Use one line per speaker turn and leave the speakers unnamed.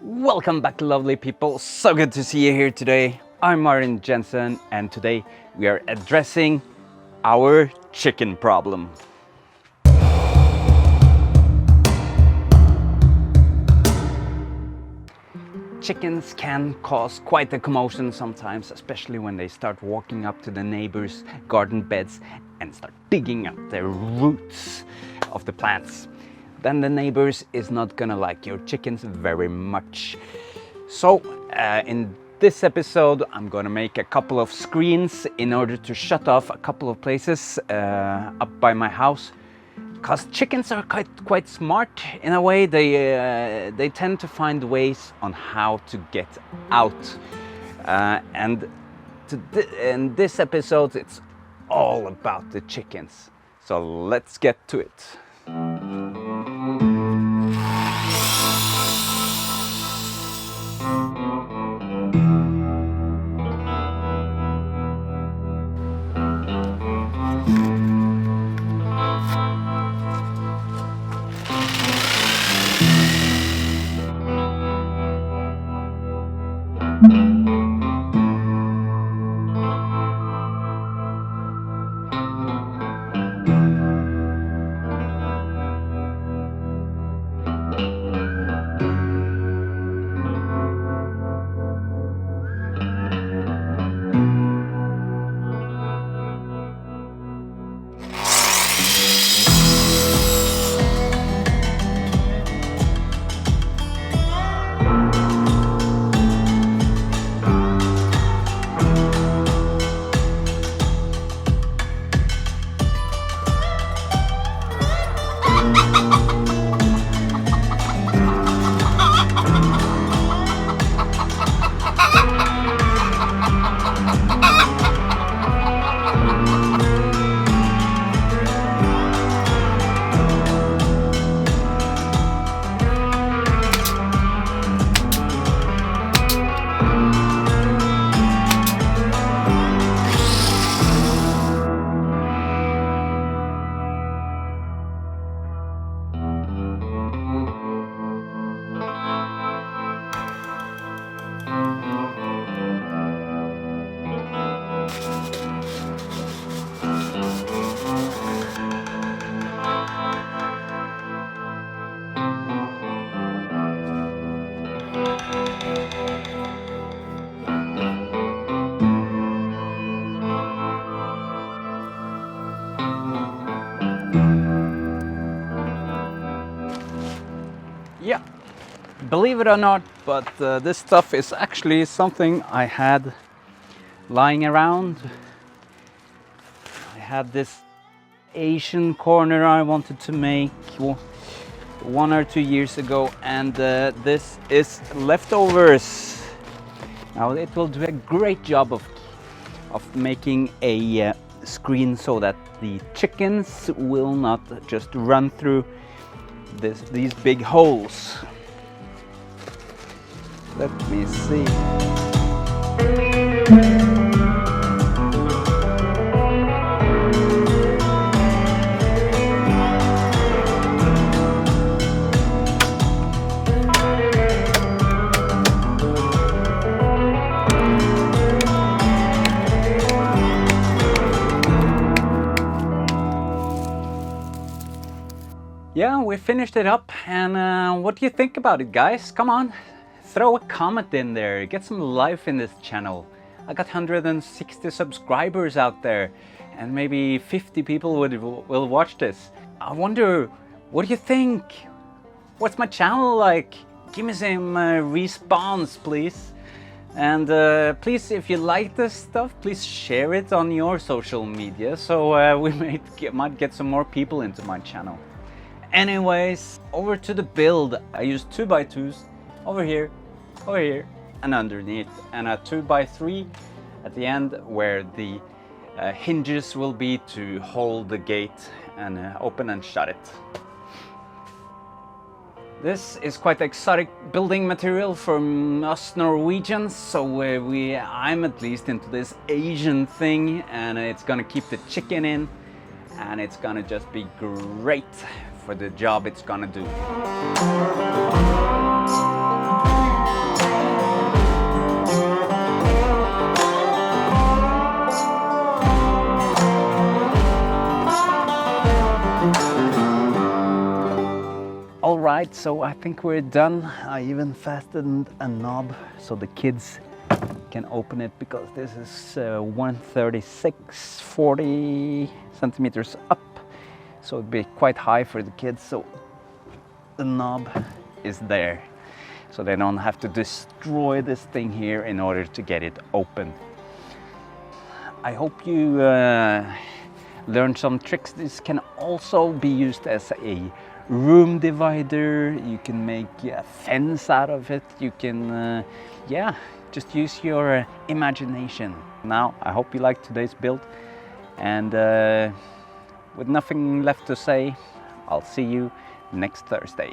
Welcome back, lovely people. So good to see you here today. I'm Martin Jensen, and today we are addressing our chicken problem. Chickens can cause quite a commotion sometimes, especially when they start walking up to the neighbors' garden beds and start digging up the roots of the plants. Then the neighbors is not gonna like your chickens very much. So in this episode I'm gonna make a couple of screens in order to shut off a couple of places up by my house, because chickens are quite smart in a way. They tend to find ways on how to get out, and in this episode it's all about the chickens. So let's get to it. Yeah, believe it or not, but this stuff is actually something I had lying around. I had this Asian corner I wanted to make 1 or 2 years ago, and this is leftovers. Now it will do a great job of making a screen so that the chickens will not just run through these big holes. Let me see. Yeah, we finished it up, and what do you think about it, guys? Come on, throw a comment in there, get some life in this channel. I got 160 subscribers out there, and maybe 50 people will watch this. I wonder, what do you think? What's my channel like? Give me some response, please. And please, if you like this stuff, please share it on your social media, so we might get some more people into my channel. Anyways, over to the build. I used 2x2s over here, and underneath, and a 2x3 at the end where the hinges will be to hold the gate and open and shut it. This is quite exotic building material from us Norwegians, so I'm at least into this Asian thing, and it's gonna keep the chicken in, and it's gonna just be great for the job it's gonna do. so I think we're done. I even fastened a knob so the kids can open it, because this is 136, 40 centimeters up, so it'd be quite high for the kids. So the knob is there, so they don't have to destroy this thing here in order to get it open. I hope you learned some tricks. This can also be used as a room divider. You can make a fence out of it. You can, yeah, just use your imagination. Now, I hope you liked today's build, and with nothing left to say, I'll see you next Thursday.